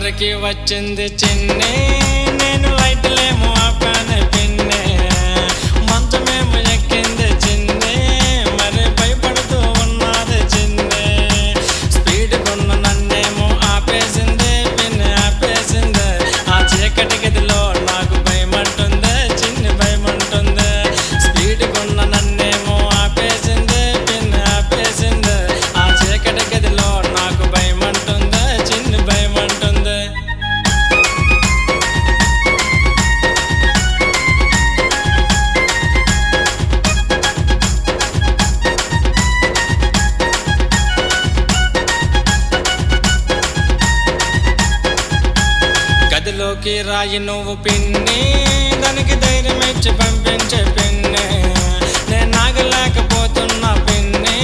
దగ్గరికి వచ్చింది చిన్ని, నేను లైట్లేమో ఆపాను పిన్ని. మంచమేమో ఎక్కింది చిన్ని, మరి భయపడుతూ ఉన్నది చిన్ని. స్పీడ్ కొన్న నన్నేమో ఆపేసింది పిన్ని, ఆపేసింది. ఆ చీకటి గదిలో నాకు భయమంటుంది చిన్ని, భయమంటుంది. స్పీడ్ కొన్న నన్నేమో ఆపేసింది పిన్ని, ఆపేసింది. ఆ చీకటి గదిలో నాకు భయమంటుంది చిన్ని, భయమంటుంది. గదిలోకి రాయి నువ్వు పిన్ని, దానికి ధైర్యం ఇచ్చి పంపించే పిన్ని. నేను నాగలేకపోతున్నా పిన్ని,